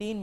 3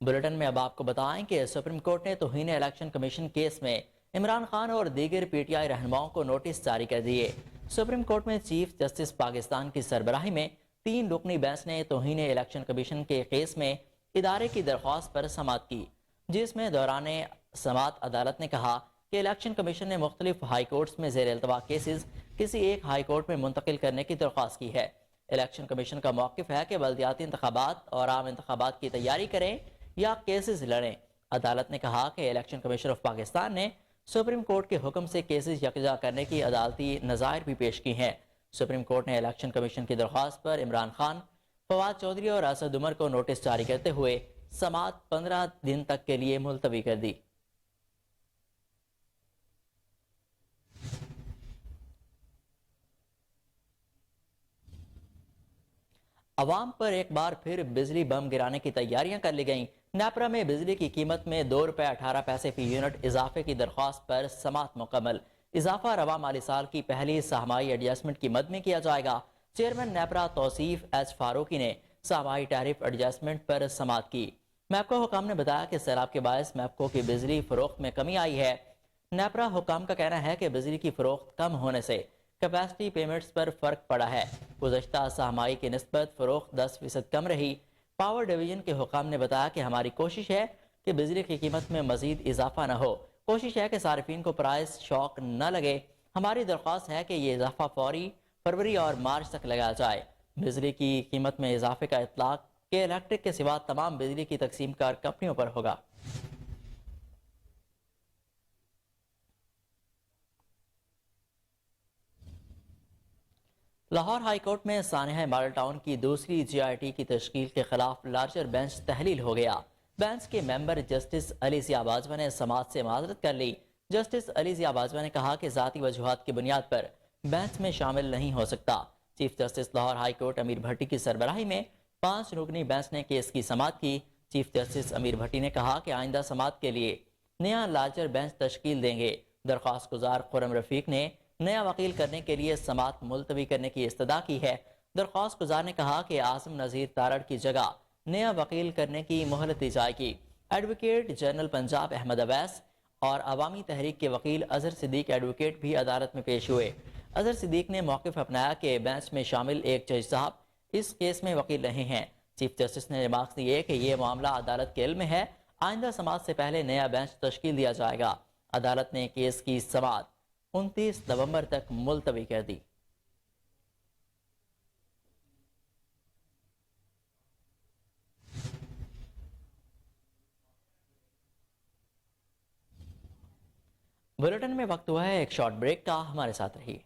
bulletin میں اب آپ کو بتائیں کہ سپریم کورٹ نے توہین الیکشن کمیشن کیس میں عمران خان اور دیگر پی ٹی آئی رہنماؤں کو نوٹس جاری کر دیے۔ سپریم کورٹ میں چیف جسٹس پاکستان کی سربراہی میں 3 رکنی بینچ نے توہین الیکشن کمیشن کے کیس میں ادارے کی درخواست پر سماعت کی، جس میں دوران سماعت عدالت نے کہا کہ الیکشن کمیشن نے مختلف ہائی کورٹس میں زیر التوا کیسز کسی ایک ہائی کورٹ میں منتقل کرنے کی درخواست کی ہے۔ الیکشن کمیشن کا موقف ہے کہ بلدیاتی انتخابات اور عام انتخابات کی تیاری کریں یا کیسز لڑیں۔ عدالت نے کہا کہ الیکشن کمیشن آف پاکستان نے سپریم کورٹ کے حکم سے کیسز یکجا کرنے کی عدالتی نظائر بھی پیش کی ہیں۔ سپریم کورٹ نے الیکشن کمیشن کی درخواست پر عمران خان، فواد چودھری اور اسد عمر کو نوٹس جاری کرتے ہوئے سماعت 15 دن تک کے لیے ملتوی کر دی۔ عوام پر ایک بار پھر بجلی بم گرانے کی تیاریاں کر لی گئیں۔ نیپرا میں بجلی کی قیمت میں 2 روپے 18 پیسے فی یونٹ اضافے کی درخواست پر سماعت مکمل۔ اضافہ رواں مالی سال کی پہلی سہمائی ایڈجسٹمنٹ کی مد میں کیا جائے گا۔ چیئرمین نیپرا توصیف ایچ فاروقی نے سہمائی ٹیرف ایڈجسٹمنٹ پر سماعت کی۔ میپکو حکام نے بتایا کہ سیلاب کے باعث میپکو کی بجلی فروخت میں کمی آئی ہے۔ نیپرا حکام کا کہنا ہے کہ بجلی کی فروخت کم ہونے سے کیپیسٹی پیمنٹس پر فرق پڑا ہے۔ گزشتہ سہمائی کی نسبت فروخت 10% کم رہی۔ پاور ڈویژن کے حکام نے بتایا کہ ہماری کوشش ہے کہ بجلی کی قیمت میں مزید اضافہ نہ ہو۔ کوشش ہے کہ صارفین کو پرائس شاک نہ لگے۔ ہماری درخواست ہے کہ یہ اضافہ فوری فروری اور مارچ تک لگایا جائے۔ بجلی کی قیمت میں اضافے کا اطلاق کہ الیکٹرک کے سوا تمام بجلی کی تقسیم کار کمپنیوں پر ہوگا۔ لاہور ہائی کورٹ میں سانحہ ماڈل ٹاؤن کی دوسری جی آئی ٹی کی تشکیل کے خلاف لارجر بینچ تحلیل ہو گیا۔ بینچ کے ممبر جسٹس علی ضیاء باجوہ نے سماعت سے معذرت کر لی۔ جسٹس علی ضیاء باجوہ نے کہا کہ ذاتی وجوہات کی بنیاد پر بینچ میں شامل نہیں ہو سکتا۔ Chief justice Lahore high court Amir Bhatti کی سربراہی میں 5 رکنی بینچ نے کیس کی سماعت کی۔ چیف جسٹس امیر بھٹی نے کہا کہ آئندہ سماعت کے لیے نیا لارجر بینچ تشکیل دیں گے۔ درخواست گزار خرم رفیق نے نیا وکیل کرنے کے لیے سماعت ملتوی کرنے کی استدعا کی ہے۔ درخواست گزار نے کہا کہ اعظم نذیر تارڑ کی جگہ نیا وکیل کرنے کی مہلت دی جائے گی۔ ایڈوکیٹ جنرل پنجاب احمد اویس اور عوامی تحریک کے وکیل اظہر صدیق ایڈوکیٹ بھی عدالت میں پیش ہوئے۔ اظہر صدیق نے موقف اپنایا کہ بینچ میں شامل ایک جج صاحب اس کیس میں وکیل نہیں ہیں۔ چیف جسٹس نے ریمارکس دیے کہ یہ معاملہ عدالت کے علم میں ہے، آئندہ سماعت سے پہلے نیا بینچ تشکیل دیا جائے گا۔ عدالت نے کیس کی سماعت 29 نومبر تک ملتوی کر دی۔ بلیٹن میں وقت ہوا ہے ایک شارٹ بریک کا، ہمارے ساتھ رہیے۔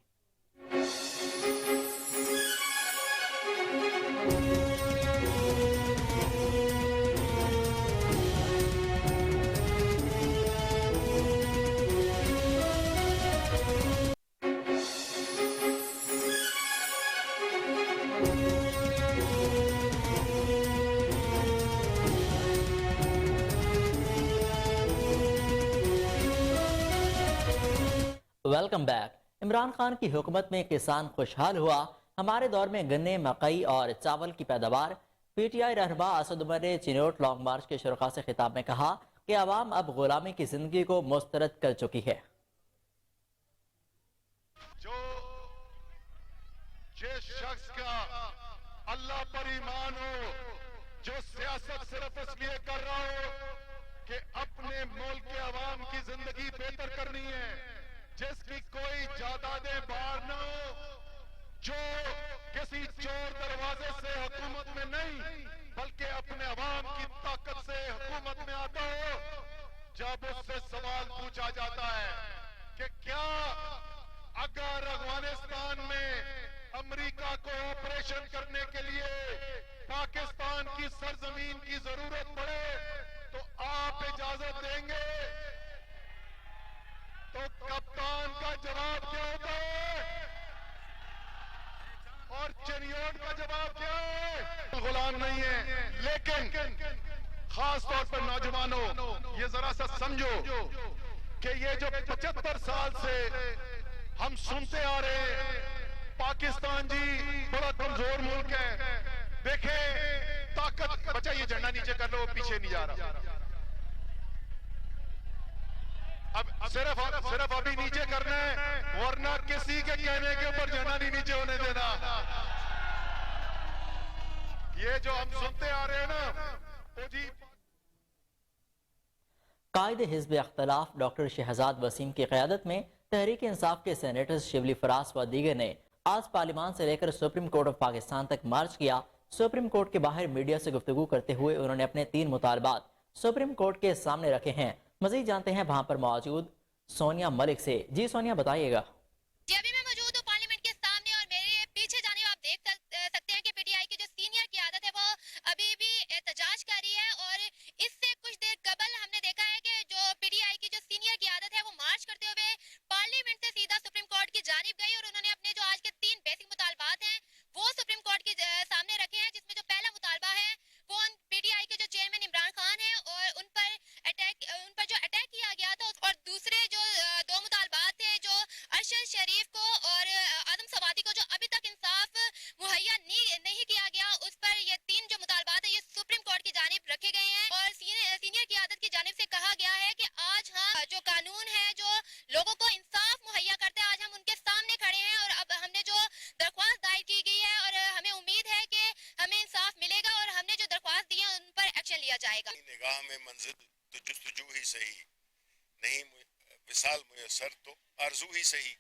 Welcome back. عمران خان کی حکومت میں کسان خوشحال ہوا۔ ہمارے دور میں گنے، مکئی اور چاول کی پیداوار۔ پی ٹی آئی رہنما اسد عمر نے چنوٹ لانگ مارچ کے شرکاء سے خطاب میں کہا کہ عوام اب غلامی کی زندگی کو مسترد کر چکی ہے۔ جس شخص کا اللہ پر ایمان ہو، جو سیاست صرف اس لیے کر رہا ہو کہ اپنے ملک کے عوام کی زندگی بہتر کرنی ہے، جس کی کوئی جائیدادیں باہر نہ ہو، جو کسی چور دروازے سے حکومت میں نہیں بلکہ اپنے عوام کی طاقت سے حکومت میں آتا ہو، جب اس سے سوال پوچھا جاتا ہے کہ کیا اگر افغانستان میں امریکہ کو آپریشن کرنے کے لیے پاکستان کی سرزمین کی ضرورت پڑے تو آپ اجازت دیں گے؟ تو کپتان کا جواب کیا ہوتا ہے اور چنیوٹ کا جواب کیا ہے؟ غلام نہیں ہے، لیکن خاص طور پر نوجوانوں یہ ذرا سا سمجھو کہ یہ جو 75 سال سے ہم سنتے آ رہے ہیں پاکستان جی بڑا کمزور ملک ہے، دیکھیں طاقت بچائیے یہ جھنڈا نیچے کر لو, وہ پیچھے نہیں جا رہا. اب صرف ابھی نیچے کرنا ہے, ورنہ کسی کے کہنے کے اوپر جھنڈا نہیں نیچے ہونے دینا. یہ جو ہم سنتے آ رہے ہیں نا, وہ جی قائد حزب اختلاف ڈاکٹر شہزاد وسیم کی قیادت میں تحریک انصاف کے سینیٹر شبلی فراز و دیگر نے آج پارلیمان سے لے کر سپریم کورٹ آف پاکستان تک مارچ کیا. سپریم کورٹ کے باہر میڈیا سے گفتگو کرتے ہوئے انہوں نے اپنے 3 مطالبات سپریم کورٹ کے سامنے رکھے ہیں. مزید جانتے ہیں وہاں پر موجود سونیا ملک سے. جی سونیا, بتائیے گا. جی, ابھی میں موجود ہوں پارلیمنٹ کے سامنے, اور میرے پیچھے جانب آپ دیکھ سکتے ہیں کہ پی ٹی آئی کی جو سینئر قیادت ہے وہ ابھی بھی احتجاج کر رہی ہے. اور اس سے کچھ دیر قبل ہم نے دیکھا ہے کہ جو پی ٹی آئی کی جو سینئر قیادت ہے وہ مارچ کرتے ہوئے پارلیمنٹ سے سیدھا سپریم کورٹ کی جانب گئی, اور انہوں نے اپنے جو آج کے 3 بیسک مطالبات ہیں وہ سپریم کورٹ کے سامنے رکھے ہیں, جس میں جو پہلا مطالبہ ہے وہ پی ٹی آئی کے جو چیئرمین عمران خان ہیں اور ان پر جو اٹیک کیا گیا تھا, اور دوسرے جو 2 مطالبات تھے جو ارشد شریف کو اور آدم سوادی کو جو ابھی تک انصاف مہیا نہیں کیا گیا, اس پر یہ 3 جو مطالبات ہیں یہ سپریم کورٹ کی جانب رکھے گئے ہیں. اور سینئر قیادت کی جانب سے کہا گیا ہے کہ آج ہم جو قانون ہے جو لوگوں کو انصاف مہیا کرتے ہیں, آج ہم ان کے سامنے کھڑے ہیں, اور اب ہم نے جو درخواست دائر کی گئی ہے اور ہمیں امید ہے کہ ہمیں انصاف ملے گا, اور ہم نے جو درخواست دی ہے ان پر ایکشن لیا جائے گا. نگاہ میں منزل تو جستجو ہی صحیح, نہیں وصال میسر تو آرزو ہی صحیح.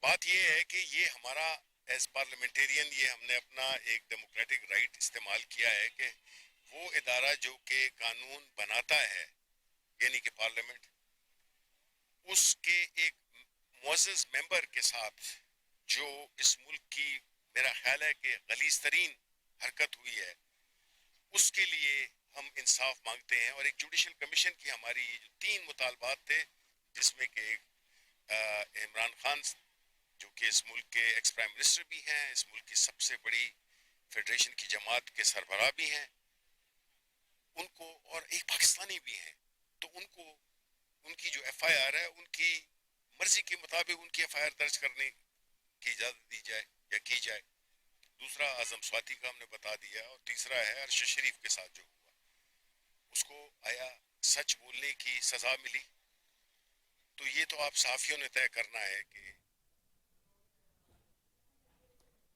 بات یہ ہے کہ یہ ہمارا ایز پارلیمنٹیرین یہ ہم نے اپنا ایک ڈیموکریٹک رائٹ استعمال کیا ہے کہ وہ ادارہ جو کہ قانون بناتا ہے, یعنی کہ پارلیمنٹ, اس کے ایک معزز ممبر کے ساتھ جو اس ملک کی میرا خیال ہے کہ غلیظ ترین حرکت ہوئی ہے, اس کے لیے ہم انصاف مانگتے ہیں. اور ایک جوڈیشل کمیشن کی ہماری یہ جو 3 مطالبات تھے, جس میں کہ عمران خان جو کہ اس ملک کے ایکس پرائم منسٹر بھی ہیں, اس ملک کی سب سے بڑی فیڈریشن کی جماعت کے سربراہ بھی ہیں, ان کو, اور ایک پاکستانی بھی ہیں, تو ان کو ان کی جو ایف آئی آر ہے ان کی مرضی کے مطابق ان کی ایف آئی آر درج کرنے کی اجازت دی جائے یا کی جائے. دوسرا اعظم سواتی کا ہم نے بتا دیا, اور تیسرا ہے ارشد شریف کے ساتھ جو ہوا, اس کو آیا سچ بولنے کی سزا ملی؟ تو یہ تو آپ صحافیوں نے طے کرنا ہے کہ.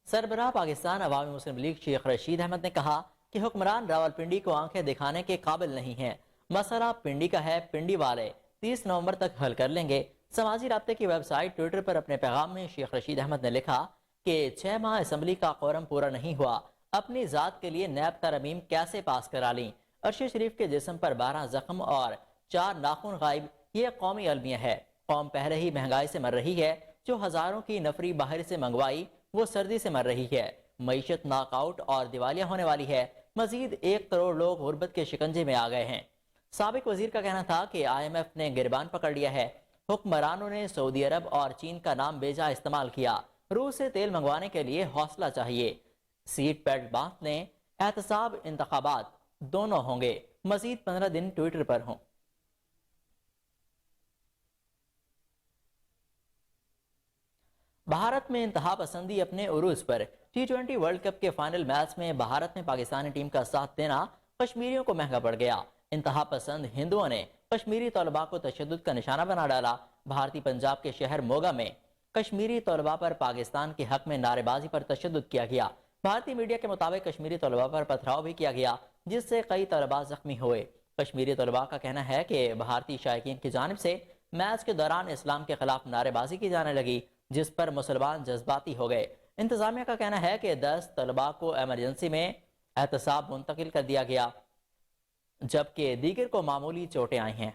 سربراہ پاکستان عوامی مسلم لیگ شیخ رشید احمد نے کہا کہ حکمران راولپنڈی کو آنکھیں دکھانے کے قابل نہیں ہیں, مسئلہ پنڈی کا ہے, پنڈی والے 30 نومبر تک حل کر لیں گے. سماجی رابطے کی ویب سائٹ ٹویٹر پر اپنے پیغام میں شیخ رشید احمد نے لکھا کہ 6 ماہ اسمبلی کا قورم پورا نہیں ہوا, اپنی ذات کے لیے نیب ترمیم کیسے پاس کرا لیں. ارشد شریف کے جسم پر 12 زخم اور 4 ناخن غائب, یہ قومی المیہ ہے. قوم پہلے ہی مہنگائی سے مر رہی ہے, جو ہزاروں کی نفری باہر سے منگوائی وہ سردی سے مر رہی ہے. معیشت ناک آؤٹ اور دیوالیہ ہونے والی ہے. مزید 1 کروڑ لوگ غربت کے شکنجے میں آ گئے ہیں. سابق وزیر کا کہنا تھا کہ آئی ایم ایف نے گربان پکڑ لیا ہے. حکمرانوں نے سعودی عرب اور چین کا نام بیجا استعمال کیا. روس سے تیل منگوانے کے لیے حوصلہ چاہیے. سیٹ بیلٹ باندھنے, احتساب, انتخابات دونوں ہوں گے. مزید 15 دن ٹویٹر پر ہوں. بھارت میں انتہا پسندی اپنے عروج پر. T20 ورلڈ کپ کے فائنل میچ میں بھارت میں پاکستانی ٹیم کا ساتھ دینا کشمیریوں کو مہنگا پڑ گیا. انتہا پسند ہندوؤں نے کشمیری طلباء کو تشدد کا نشانہ بنا ڈالا. بھارتی پنجاب کے شہر موگا میں کشمیری طلباء پر پاکستان کے حق میں نعرے بازی پر تشدد کیا گیا. بھارتی میڈیا کے مطابق کشمیری طلباء پر پتھراؤ بھی کیا گیا, جس سے کئی طلباء زخمی ہوئے. کشمیری طلباء کا کہنا ہے کہ بھارتی شائقین کی جانب سے میچ کے دوران اسلام کے خلاف نعرے بازی کی جانے لگی, جس پر مسلمان جذباتی ہو گئے. انتظامیہ کا کہنا ہے کہ 10 طلباء کو ایمرجنسی میں احتساب منتقل کر دیا گیا, جبکہ دیگر کو معمولی چوٹیں آئی ہیں.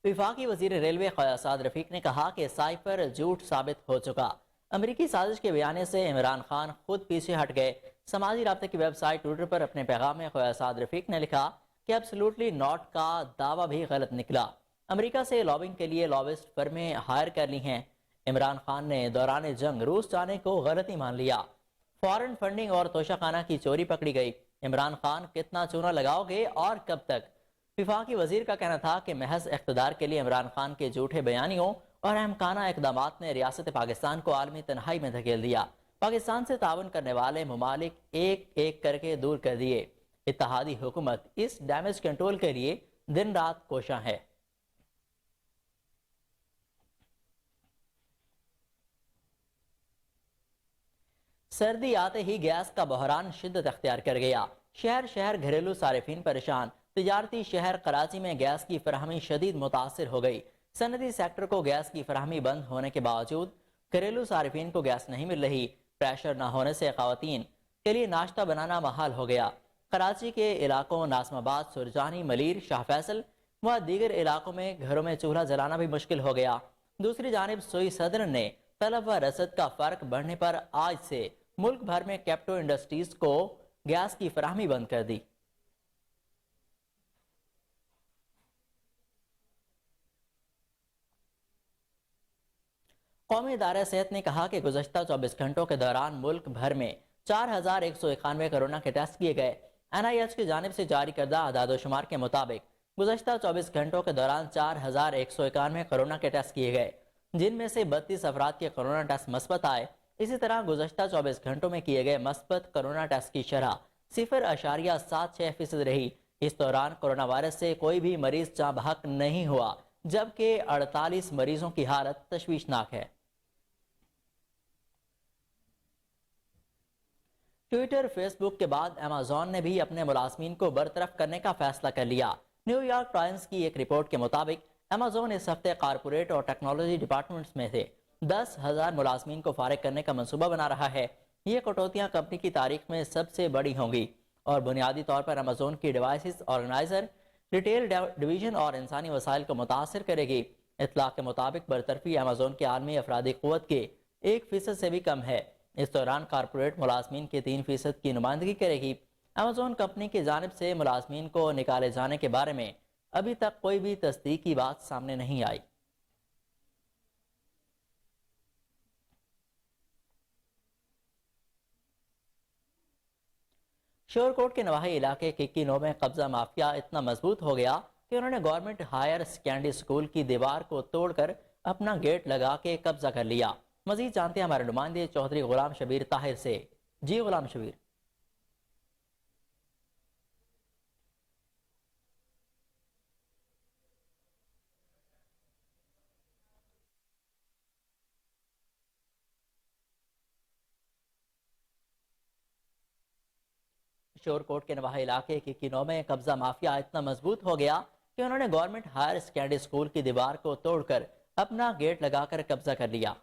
وفاقی وزیر ریلوے خواجہ سعد رفیق نے کہا کہ سائپر جھوٹ ثابت ہو چکا. امریکی سازش کے بیانے سے عمران خان خود پیچھے ہٹ گئے. سماجی رابطے کی ویب سائٹ ٹویٹر پر اپنے پیغام میں خواجہ سعد رفیق نے لکھا کہ ایبسلیوٹلی ناٹ کا دعویٰ بھی غلط نکلا. امریکہ سے لابنگ کے لیے لابسٹ فرمیں ہائر کر لی ہیں. عمران خان نے دوران جنگ روس جانے کو غلطی مان لیا. فارن فنڈنگ اور توشہ خانہ کی چوری پکڑی گئی. عمران خان کتنا چونا لگاؤ گے اور کب تک؟ وفاقی وزیر کا کہنا تھا کہ محض اقتدار کے لیے عمران خان کے جھوٹے بیانیوں اور احمقانہ اقدامات نے ریاست پاکستان کو عالمی تنہائی میں دھکیل دیا۔ پاکستان سے تعاون کرنے والے ممالک ایک ایک کر کے دور کر دیے۔ اتحادی حکومت اس ڈیمیج کنٹرول کے لیے دن رات کوشاں ہے۔ سردی آتے ہی گیس کا بحران شدت اختیار کر گیا۔ شہر شہر گھریلو صارفین پریشان۔ تجارتی شہر کراچی میں گیس کی فراہمی شدید متاثر ہو گئی۔ صنعتی سیکٹر کو گیس کی فراہمی بند ہونے کے باوجود گھریلو صارفین کو گیس نہیں مل رہی۔ پریشر نہ ہونے سے خواتین کے لیے ناشتہ بنانا محال ہو گیا۔ کراچی کے علاقوں ناظم آباد، سرجانی، ملیر، شاہ فیصل و دیگر علاقوں میں گھروں میں چولہا جلانا بھی مشکل ہو گیا۔ دوسری جانب سوئی صدر نے طلب و رسد کا فرق بڑھنے پر آج سے ملک بھر میں کیپٹو انڈسٹریز کو گیس کی فراہمی بند کر دی۔ قومی ادارہ صحت نے کہا کہ گزشتہ 24 گھنٹوں کے دوران ملک بھر میں 4191 کورونا کے ٹیسٹ کیے گئے۔ NIH کی جانب سے جاری کردہ اعداد و شمار کے مطابق گزشتہ 24 گھنٹوں کے دوران 4191 کورونا کے ٹیسٹ کیے گئے، جن میں سے 32 افراد کے کورونا ٹیسٹ مثبت آئے۔ اسی طرح گزشتہ 24 گھنٹوں میں کیے گئے مثبت کورونا ٹیسٹ کی شرح 0.76% رہی۔ اس دوران کورونا وائرس سے کوئی بھی مریض جاں بحق نہیں ہوا، جبکہ 48 مریضوں کی حالت تشویشناک ہے۔ ٹویٹر، فیس بک کے بعد امازون نے بھی اپنے ملازمین کو برطرف کرنے کا فیصلہ کر لیا۔ نیو یارک ٹائمز کی ایک رپورٹ کے مطابق امازون اس ہفتے کارپوریٹ اور ٹیکنالوجی ڈپارٹمنٹس میں سے 10,000 ملازمین کو فارغ کرنے کا منصوبہ بنا رہا ہے۔ یہ کٹوتیاں کمپنی کی تاریخ میں سب سے بڑی ہوں گی اور بنیادی طور پر امازون کی ڈیوائسز آرگنائزر، ریٹیل ڈویژن اور انسانی وسائل کو متاثر کرے گی۔ اطلاع کے مطابق برطرفی امازون کے عالمی افرادی قوت کے 1% سے بھی کم ہے۔ اس دوران کارپوریٹ ملازمین کے 3% کی نمائندگی کرے گی۔ امازون کمپنی کی جانب سے ملازمین کو نکالے جانے کے بارے میں ابھی تک کوئی بھی تصدیقی بات سامنے نہیں آئی۔ شورکوٹ کے نواحی علاقے ککی نو میں قبضہ مافیا اتنا مضبوط ہو گیا کہ انہوں نے گورنمنٹ ہائر سیکنڈری اسکول کی دیوار کو توڑ کر اپنا گیٹ لگا کے قبضہ کر لیا۔ مزید جانتے ہیں ہمارے نمائندے چودھری غلام شبیر طاہر سے۔ جی غلام شبیر۔ شورکوٹ کے نواحی علاقے ککی نو میں قبضہ مافیا اتنا مضبوط ہو گیا کہ انہوں نے گورنمنٹ ہائر سیکنڈری اسکول کی دیوار کو توڑ کر اپنا گیٹ لگا کر قبضہ کر لیا۔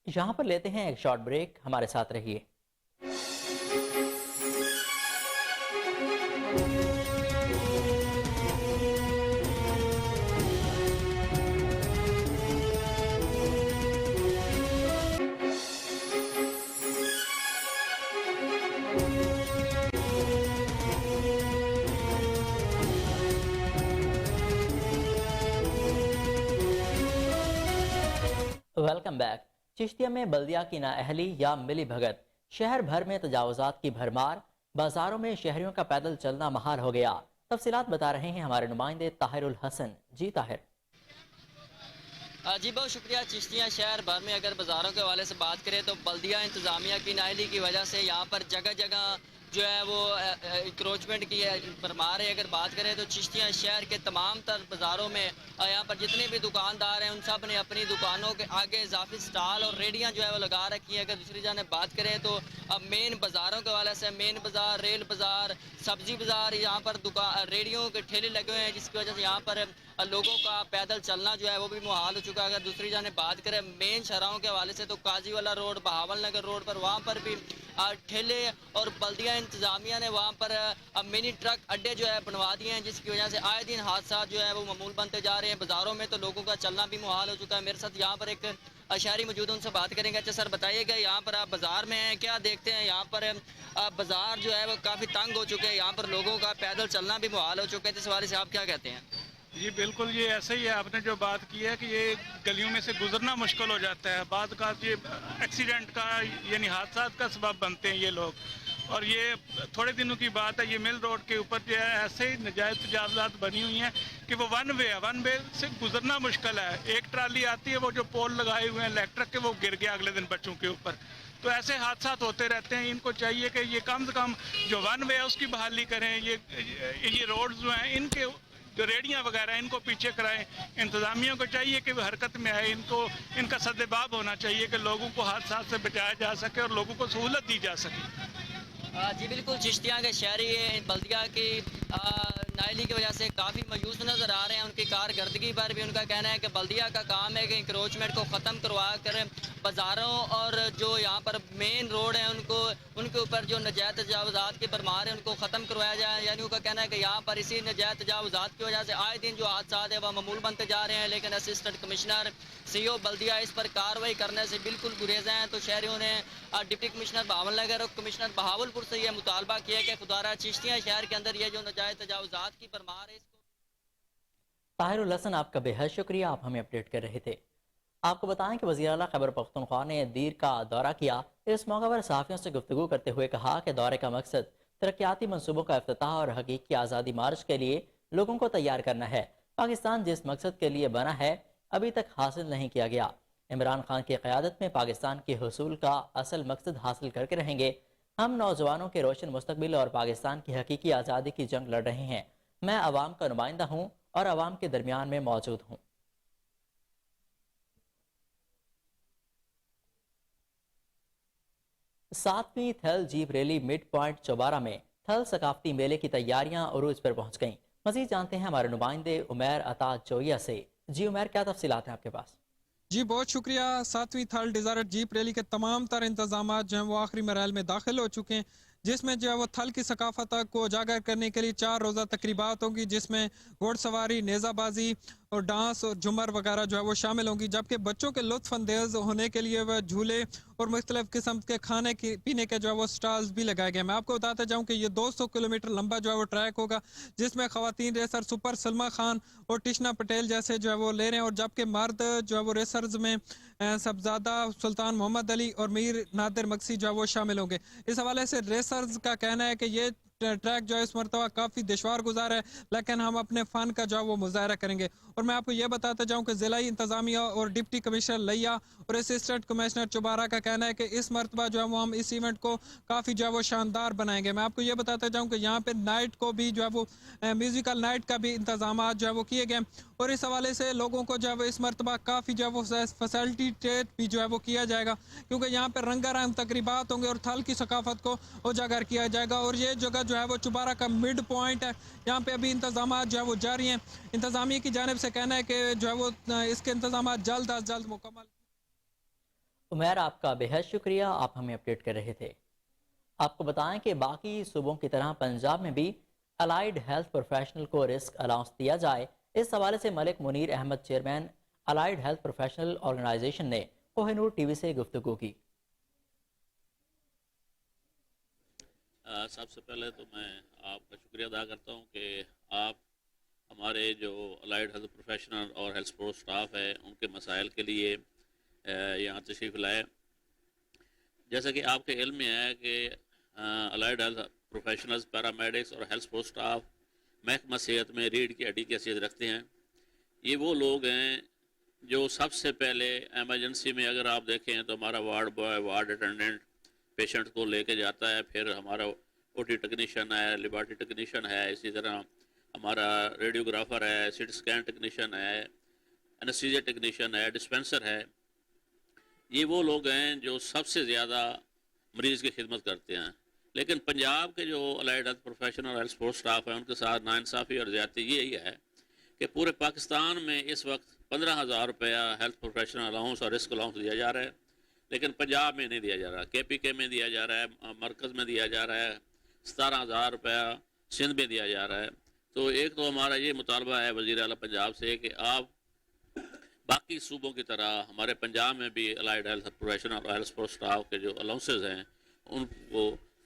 یہاں پر لیتے ہیں ایک شارٹ بریک، ہمارے ساتھ رہیے۔ Welcome back. چشتیہ میں بلدیہ کی نااہلی یا ملی بھگت، شہر بھر میں تجاوزات کی بھرمار، بازاروں میں شہریوں کا پیدل چلنا محال ہو گیا۔ تفصیلات بتا رہے ہیں ہمارے نمائندے طاہر الحسن۔ جی طاہر۔ جی بہت شکریہ۔ چشتیہ شہر بھر میں اگر بازاروں کے حوالے سے بات کریں تو بلدیہ انتظامیہ کی نااہلی کی وجہ سے یہاں پر جگہ جگہ جو ہے وہ انکروچمنٹ کی بھرمار ہے۔ اگر بات کریں تو چشتیہ شہر کے تمام تر بازاروں میں یہاں پر جتنے بھی دکاندار ہیں ان سب نے اپنی دکانوں کے آگے اضافی سٹال اور ریڑیاں جو ہے وہ لگا رکھی ہیں۔ اگر دوسری جانب بات کریں تو اب مین بازاروں کے حوالے سے مین بازار، ریل بازار، سبزی بازار، یہاں پر ریڑیوں کے ٹھیلے لگے ہوئے ہیں جس کی وجہ سے یہاں پر لوگوں کا پیدل چلنا جو ہے وہ بھی محال ہو چکا ہے۔ اگر دوسری جانب بات کریں مین شہروں کے حوالے سے تو قاضی والا روڈ، بہاول نگر روڈ پر وہاں پر بھی ٹھیلے اور بلدیہ انتظامیہ نے وہاں پر منی ٹرک اڈے جو ہے بنوا دیے ہیں جس کی وجہ سے آئے دن حادثات جو ہے وہ معمول بنتے جا رہے ہیں۔ بازاروں میں تو لوگوں کا چلنا بھی محال ہو چکا ہے۔ میرے ساتھ یہاں پر ایک شہری موجود ان سے بات کریں گے۔ اچھا سر بتائیے گا یہاں پر آپ بازار میں ہیں، کیا دیکھتے ہیں یہاں پر بازار جو ہے وہ کافی تنگ ہو چکے ہیں، یہاں پر لوگوں کا پیدل چلنا بھی محال ہو چکا ہے، اس حوالے سے آپ کیا کہتے ہیں؟ جی بالکل یہ ایسا ہی ہے، آپ نے جو بات کی ہے کہ یہ گلیوں میں سے گزرنا مشکل ہو جاتا ہے، بعض اوقات یہ ایکسیڈنٹ کا یعنی حادثات کا سبب بنتے ہیں یہ لوگ. اور یہ تھوڑے دنوں کی بات ہے، یہ مل روڈ کے اوپر جو ہے ایسے ہی نجائز تجاوزات بنی ہوئی ہیں کہ وہ ون وے ہے، ون وے سے گزرنا مشکل ہے. ایک ٹرالی آتی ہے، وہ جو پول لگائے ہوئے ہیں الیکٹرک کے، وہ گر گیا اگلے دن بچوں کے اوپر. تو ایسے حادثات ہوتے رہتے ہیں. ان کو چاہیے کہ یہ کم سے کم جو ون وے ہے اس کی بحالی کریں. یہ روڈز جو ہیں ان کے جو ریڑیاں وغیرہ ان کو پیچھے کرائیں. انتظامیہ کو چاہیے کہ وہ حرکت میں آئے. ان کا سدباب ہونا چاہیے کہ لوگوں کو حادثات سے بچایا جا سکے اور لوگوں کو سہولت دی جا سکے. جی بالکل، چشتیاں کے شہری بلدیہ کی نااہلی کی وجہ سے کافی مایوس نظر آ رہے ہیں. ان کی کارکردگی پر بھی ان کا کہنا ہے کہ بلدیہ کا کام ہے کہ انکروچمنٹ کو ختم کروا کر بازاروں اور جو یہاں پر مین روڈ ہیں ان کے اوپر جو نجائز تجاوزات کی بھرمار ہے ان کو ختم کروایا جائے. یعنی ان کا کہنا ہے کہ یہاں پر اسی نجائز تجاوزات کی وجہ سے آئے دن جو حادثات ہیں وہ معمول بنتے جا رہے ہیں. لیکن اسسٹنٹ کمشنر CO بلدیہ اس پر کارروائی کرنے سے بالکل گریز ہیں. تو شہریوں نے ڈپٹی کمشنر بہاول نگر اور کمشنر بہاولپور سے یہ مطالبہ کیا کہ خدارہ چشتیاں شہر کے اندر یہ جو نجائز تجاوزات کی بھرمار ہے اس کو. طاہر الحسن، آپ کا بے حد شکریہ، آپ ہمیں اپڈیٹ کر رہے تھے. آپ کو بتائیں کہ وزیر اعلیٰ خیبر پختونخوا نے دیر کا دورہ کیا. اس موقع پر صحافیوں سے گفتگو کرتے ہوئے کہا کہ دورے کا مقصد ترقیاتی منصوبوں کا افتتاح اور حقیقی آزادی مارچ کے لیے لوگوں کو تیار کرنا ہے. پاکستان جس مقصد کے لیے بنا ہے ابھی تک حاصل نہیں کیا گیا. عمران خان کی قیادت میں پاکستان کے حصول کا اصل مقصد حاصل کر کے رہیں گے. ہم نوجوانوں کے روشن مستقبل اور پاکستان کی حقیقی آزادی کی جنگ لڑ رہے ہیں. میں عوام کا نمائندہ ہوں اور عوام کے درمیان میں موجود ہوں. ساتویں تھل jeep rally mid point Chaubara میں تھل ثقافتی میلے کی تیاریاں عروج پر پہنچ گئیں. مزید جانتے ہیں ہمارے نمائندے عمیر عطا جویا سے. جی عمیر، کیا تفصیلات ہیں آپ کے پاس؟ جی بہت شکریہ. ساتویں تھل ڈیزائرٹ جیپ ریلی کے تمام تر انتظامات جو ہیں وہ آخری مراحل میں داخل ہو چکے ہیں، جس میں جو ہے وہ تھل کی ثقافت کو اجاگر کرنے کے لیے 4 روزہ تقریبات ہوں گی، جس میں گھوڑ سواری، نیزہ بازی اور ڈانس اور جھمر وغیرہ جو ہے وہ شامل ہوں گی. جبکہ بچوں کے لطف اندیز ہونے کے لیے وہ جھولے اور مختلف قسم کے کھانے پینے کے جو ہے وہ سٹالز بھی لگائے گئے. میں آپ کو بتاتا جاؤں کہ یہ 200 کلومیٹر لمبا جو ہے وہ ٹریک ہوگا، جس میں خواتین ریسر سپر سلما خان اور ٹشنا پٹیل جیسے جو ہے وہ لے رہے ہیں، اور جبکہ مرد جو ہے وہ ریسرز میں سبزادہ سلطان محمد علی اور میر نادر مکسی جو ہے وہ شامل ہوں گے. اس حوالے سے ریسرز کا کہنا ہے کہ یہ ٹریک جو ہے اس مرتبہ کافی دشوار گزار ہے، لیکن ہم اپنے فن کا جو ہے وہ مظاہرہ کریں گے. اور میں آپ کو یہ بتاتا جاؤں کہ ضلعی انتظامیہ اور ڈپٹی کمشنر لیا اور اسسٹنٹ کمشنر چوبارہ کا کہنا ہے کہ اس مرتبہ جو ہے وہ ہم اس ایونٹ کو کافی جو ہے وہ شاندار بنائیں گے. میں آپ کو یہ بتاتا جاؤں کہ یہاں پہ نائٹ کو بھی جو ہے وہ میوزیکل نائٹ کا بھی انتظامات جو ہے وہ کیے گئے، اور اس حوالے سے لوگوں کو جو ہے وہ اس مرتبہ کافی جو ہے وہ فیسلٹی بھی جو ہے وہ کیا جائے گا، کیونکہ یہاں پہ رنگا رنگ تقریبات ہوں گے اور تھل کی ثقافت کو اجاگر کیا جائے گا. اور یہ جگہ جو ہے وہ چوبارہ کا مڈ پوائنٹ ہے، یہاں پہ ابھی انتظامات جو ہے وہ جاری ہیں. انتظامیہ کی جانب سے کہنا ہے کہ جو ہے وہ اس کے انتظامات جلد از جلد مکمل. عمیر، آپ کا بے حد شکریہ، آپ ہمیں اپڈیٹ کر رہے تھے. آپ کو بتائیں کہ باقی صوبوں کی طرح پنجاب میں بھی الائیڈ ہیلتھ پروفیشنل کو رسک الاؤنس دیا جائے. اس حوالے سے Malik Munir Ahmad, chairman allied health professional organisation نے کوہ نور ٹی وی سے گفتگو کی. سب سے پہلے تو میں آپ کا شکریہ ادا کرتا ہوں کہ آپ ہمارے جو الائیڈ ہیلتھ پروفیشنل اور ہیلتھ سپورٹ سٹاف ہے ان کے مسائل کے لیے یہاں تشریف لائے. جیسا کہ آپ کے علم میں ہے کہ الائیڈ ہیلتھ پروفیشنلز، پیرامیڈکس اور ہیلتھ سپورٹ سٹاف محکمہ صحت میں ریڑھ کی ہڈی کی حیثیت رکھتے ہیں. یہ وہ لوگ ہیں جو سب سے پہلے ایمرجنسی میں اگر آپ دیکھیں تو ہمارا ward boy, ward attendant patient کو لے کے جاتا ہے، پھر ہمارا OT ٹیکنیشین ہے، لیبارٹری ٹیکنیشین ہے، اسی طرح ہمارا ریڈیوگرافر ہے، CT اسکین ٹیکنیشین ہے، انستھیزیا ٹیکنیشین ہے، ڈسپینسر ہے. یہ وہ لوگ ہیں جو سب سے زیادہ مریض کی خدمت کرتے ہیں. لیکن پنجاب کے جو الائیڈ ہیلتھ پروفیشنل اور ہیلتھ سپورٹ سٹاف ہیں ان کے ساتھ ناانصافی اور زیادتی یہی ہے کہ پورے پاکستان میں اس وقت 15,000 روپیہ ہیلتھ پروفیشنل الاؤنس اور رسک الاؤنس دیا جا رہا ہے، لیکن پنجاب میں نہیں دیا جا رہا. KPK میں دیا جا رہا ہے، مرکز میں دیا جا رہا ہے، 17,000 روپیہ سندھ میں دیا جا رہا ہے. تو ایک تو ہمارا یہ مطالبہ ہے وزیر اعلیٰ پنجاب سے کہ آپ باقی صوبوں کی طرح ہمارے پنجاب میں بھی الائیڈ ہیلتھ پروفیشنل اور ہیلتھ سپورٹ سٹاف کے جو الاؤنسز ہیں ان کو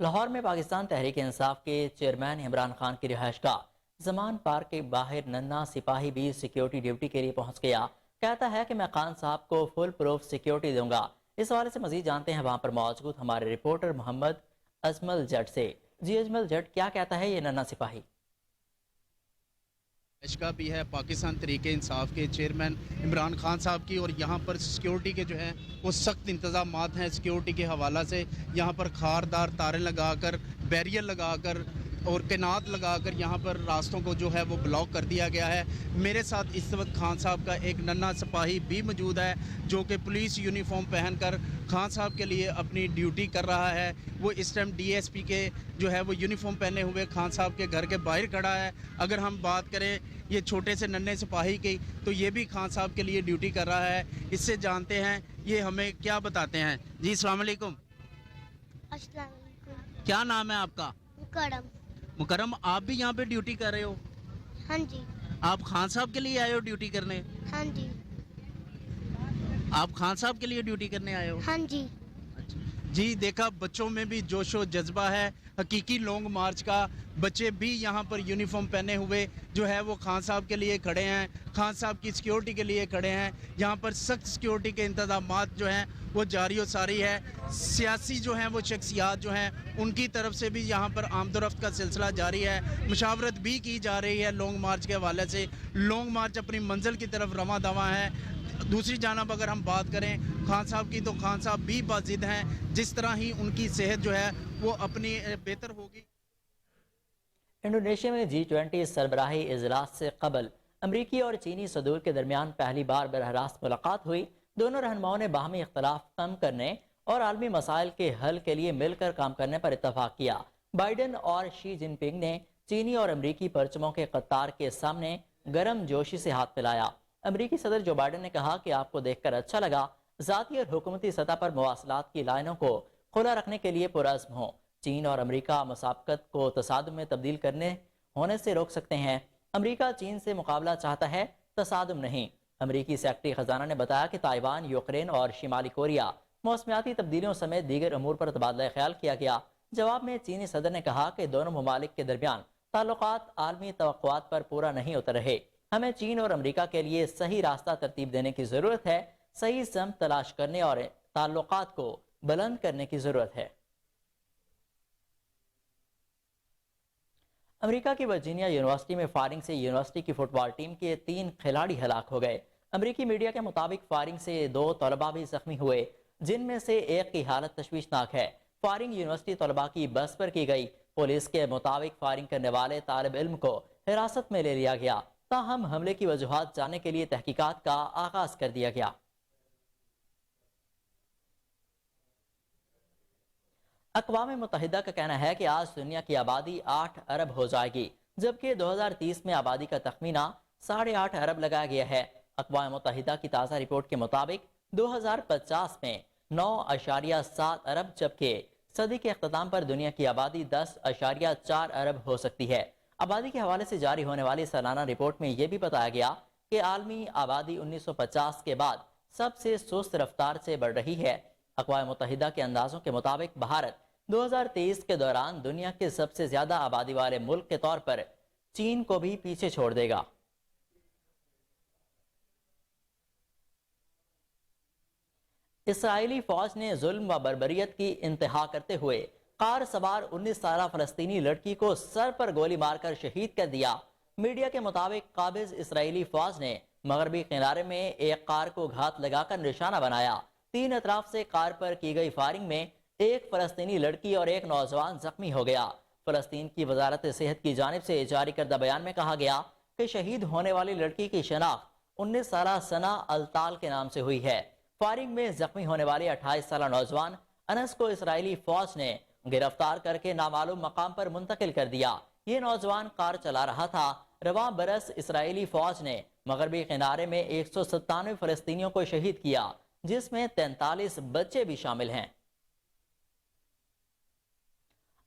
لاہور میں پاکستان تحریک انصاف کے چیئرمین عمران خان کی رہائش گاہ زمان پارک کے باہر ننا سپاہی بھی سیکیورٹی ڈیوٹی کے لیے پہنچ گیا. کہتا ہے کہ میں خان صاحب کو فل پروف سیکیورٹی دوں گا. اس حوالے سے مزید جانتے ہیں وہاں پر موجود ہمارے رپورٹر محمد اجمل جٹ سے. جی اجمل جٹ، کیا کہتا ہے یہ ننا سپاہی؟ اشکا بھی ہے پاکستان تحریک انصاف کے چیئرمین عمران خان صاحب کی، اور یہاں پر سیکیورٹی کے جو ہیں وہ سخت انتظامات ہیں. سیکیورٹی کے حوالہ سے یہاں پر خاردار تاریں لگا کر، بیریئر لگا کر اور کینات لگا کر یہاں پر راستوں کو جو ہے وہ بلاک کر دیا گیا ہے. میرے ساتھ اس وقت خان صاحب کا ایک ننا سپاہی بھی موجود ہے جو کہ پولیس یونیفارم پہن کر خان صاحب کے لیے اپنی ڈیوٹی کر رہا ہے. وہ اس ٹائم ڈی ایس پی کے جو ہے وہ یونیفارم پہنے ہوئے خان صاحب کے گھر کے باہر کھڑا ہے. اگر ہم بات کریں یہ چھوٹے سے ننے سپاہی کی تو یہ بھی خان صاحب کے لیے ڈیوٹی کر رہا ہے. اس سے جانتے ہیں یہ ہمیں کیا بتاتے ہیں. جی السلام علیکم. السلام علیکم. کیا نام ہے آپ کا؟ مکرم. مکرم، آپ بھی یہاں پہ ڈیوٹی کر رہے ہو؟ ہاں جی. آپ خان صاحب کے لیے آئے ہو ڈیوٹی کرنے؟ ہاں جی. آپ خان صاحب کے لیے ڈیوٹی کرنے آئے ہو؟ ہاں جی. جی دیکھا، بچوں میں بھی جوش و جذبہ ہے حقیقی لانگ مارچ کا. بچے بھی یہاں پر یونیفارم پہنے ہوئے جو ہے وہ خان صاحب کے لیے کھڑے ہیں، خان صاحب کی سیکیورٹی کے لیے کھڑے ہیں. یہاں پر سخت سیکیورٹی کے انتظامات جو ہیں وہ جاری و ساری ہے. سیاسی جو ہیں وہ شخصیات جو ہیں ان کی طرف سے بھی یہاں پر آمد و رفت کا سلسلہ جاری ہے. مشاورت بھی کی جا رہی ہے لانگ مارچ کے حوالے سے. لانگ مارچ اپنی منزل کی طرف رواں دواں ہے. دوسری جانب اگر ہم بات کریں خان صاحب کی تو خان صاحب بھی باضد ہیں. جس طرح ہی ان کی صحت جو ہے وہ اپنی بہتر ہوگی. انڈونیشیا میں G20 سربراہی اجلاس سے قبل امریکی اور چینی صدور کے درمیان پہلی بار براہ راست ملاقات ہوئی. دونوں رہنماؤں نے باہمی اختلاف کم کرنے اور عالمی مسائل کے حل کے لیے مل کر کام کرنے پر اتفاق کیا. بائیڈن اور شی جن پنگ نے چینی اور امریکی پرچموں کے قطار کے سامنے گرم جوشی سے ہاتھ ملایا. امریکی صدر جو بائیڈن نے کہا کہ آپ کو دیکھ کر اچھا لگا. ذاتی اور حکومتی سطح پر مواصلات کی لائنوں کو کھلا رکھنے کے لیے پرعزم ہوں. چین اور امریکہ مسابقت کو تصادم میں تبدیل کرنے ہونے سے روک سکتے ہیں. امریکہ چین سے مقابلہ چاہتا ہے، تصادم نہیں. امریکی سیکرٹری خزانہ نے بتایا کہ تائیوان، یوکرین اور شمالی کوریا موسمیاتی تبدیلیوں سمیت دیگر امور پر تبادلہ خیال کیا گیا. جواب میں چینی صدر نے کہا کہ دونوں ممالک کے درمیان تعلقات عالمی توقعات پر پورا نہیں اتر رہے. ہمیں چین اور امریکہ کے لیے صحیح راستہ ترتیب دینے کی ضرورت ہے، صحیح سمت تلاش کرنے اور تعلقات کو بلند کرنے کی ضرورت ہے. امریکہ کی ورجینیا یونیورسٹی میں فائرنگ سے یونیورسٹی کی فٹ بال ٹیم کے 3 کھلاڑی ہلاک ہو گئے. امریکی میڈیا کے مطابق فائرنگ سے 2 طلباء بھی زخمی ہوئے، جن میں سے ایک کی حالت تشویشناک ہے. فائرنگ یونیورسٹی طلباء کی بس پر کی گئی. پولیس کے مطابق فائرنگ کرنے والے طالب علم کو حراست میں لے لیا گیا. تاہم حملے کی وجوہات جاننے کے لیے تحقیقات کا آغاز کر دیا گیا. اقوام متحدہ کا کہنا ہے کہ آج دنیا کی آبادی 8 ارب ہو جائے گی، جبکہ 2030 میں آبادی کا تخمینہ 8.5 ارب لگایا گیا ہے. اقوام متحدہ کی تازہ رپورٹ کے مطابق 2050 میں 9.7 ارب، جبکہ صدی کے اختتام پر دنیا کی آبادی 10.4 ارب ہو سکتی ہے. آبادی کے حوالے سے جاری ہونے والی سالانہ رپورٹ میں یہ بھی بتایا گیا کہ عالمی آبادی 1950 کے بعد سب سے سست رفتار سے بڑھ رہی ہے. اقوام متحدہ کے اندازوں کے مطابق بھارت 2023 کے دوران دنیا کے سب سے زیادہ آبادی والے ملک کے طور پر چین کو بھی پیچھے چھوڑ دے گا. اسرائیلی فوج نے ظلم و بربریت کی انتہا کرتے ہوئے کار سوار 19 سالہ فلسطینی لڑکی کو سر پر گولی مار کر شہید کر دیا. میڈیا کے مطابق قابض اسرائیلی فوج نے مغربی کنارے میں ایک کار کو گھات لگا کر نشانہ بنایا. 3 اطراف سے کار پر کی گئی فائرنگ میں ایک فلسطینی لڑکی اور ایک نوجوان زخمی ہو گیا. فلسطین کی وزارت صحت کی جانب سے جاری کردہ بیان میں کہا گیا کہ شہید ہونے والی لڑکی کی شناخت 19 سالہ ثنا الطال کے نام سے ہوئی ہے. فائرنگ میں زخمی ہونے والے 28 سالہ نوجوان انس کو اسرائیلی فوج نے گرفتار کر کے نامعلوم مقام پر منتقل کر دیا. یہ نوجوان کار چلا رہا تھا. رواں برس اسرائیلی فوج نے مغربی کنارے میں 197 فلسطینیوں کو شہید کیا، جس میں 43 بچے بھی شامل ہیں.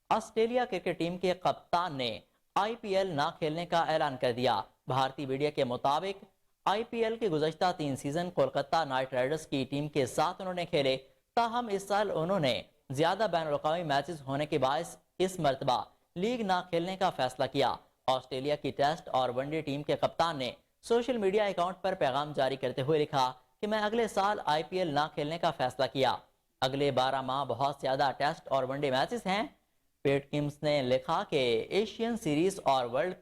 آسٹریلیا کرکٹ ٹیم کے کپتان نے آئی پی ایل نہ کھیلنے کا اعلان کر دیا. بھارتی میڈیا کے مطابق آئی پی ایل کے گزشتہ 3 سیزن کولکتہ نائٹ رائڈرز کی ٹیم کے ساتھ انہوں نے کھیلے، تاہم اس سال انہوں نے زیادہ بین الاقوامی میچز ہونے کے باعث اس مرتبہ لیگ نہ کھیلنے کا فیصلہ کیا۔ آسٹریلیا کی ٹیسٹ اور ون ڈے ٹیم کے کپتان نے سوشل میڈیا اکاؤنٹ پر پیغام جاری کرتے ہوئے لکھا کہ میں اگلے سال IPL نہ کھیلنے کا فیصلہ کیا۔ اگلے 12 ماہ بہت زیادہ ٹیسٹ اور ون ڈے میچز ہیں۔ پیٹ کمز نے لکھا کہ ایشین سیریز اور ورلڈ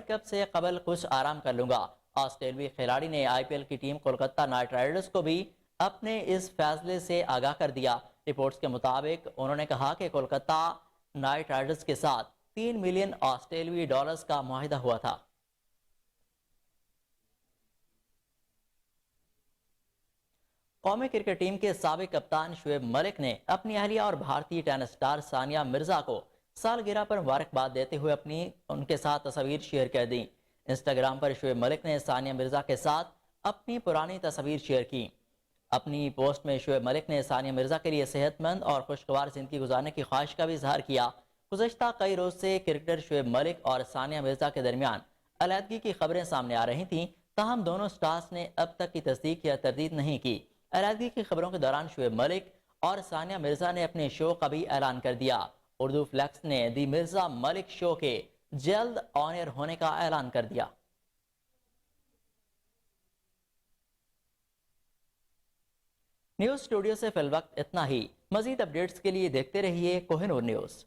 کپ سے قبل کچھ آرام کر لوں گا۔ آسٹریلوی کھلاڑی نے IPL کی ٹیم کولکتہ نائٹ رائڈرز کو بھی اپنے اس فیصلے سے آگاہ کر دیا۔ رپورٹس کے مطابق انہوں نے کہا کہ کولکتہ نائٹ رائڈرز کے ساتھ $3 ملین آسٹریلوی ڈالرز کا معاہدہ ہوا تھا۔ قومی کرکٹ ٹیم کے سابق کپتان شعیب ملک نے اپنی اہلیہ اور بھارتی ٹینس اسٹار ثانیہ مرزا کو سالگرہ پر مبارکباد دیتے ہوئے ان کے ساتھ تصاویر شیئر کر دیں۔ انسٹاگرام پر شعیب ملک نے ثانیہ مرزا کے ساتھ اپنی پرانی تصاویر شیئر کی۔ اپنی پوسٹ میں شعیب ملک نے ثانیہ مرزا کے لیے صحت مند اور خوشگوار زندگی گزارنے کی خواہش کا بھی اظہار کیا۔ گزشتہ کئی روز سے کرکٹر شعیب ملک اور ثانیہ مرزا کے درمیان علیحدگی کی خبریں سامنے آ رہی تھیں، تاہم دونوں سٹارز نے اب تک کی تصدیق یا تردید نہیں کی۔ علیحدگی کی خبروں کے دوران شعیب ملک اور ثانیہ مرزا نے اپنے شو کا بھی اعلان کر دیا۔ اردو فلیکس نے دی مرزا ملک شو کے جلد آن ایئر ہونے کا اعلان کر دیا۔ نیوز اسٹوڈیو سے فی الوقت اتنا ہی۔ مزید اپڈیٹس کے لیے دیکھتے رہیے کوہ نور نیوز۔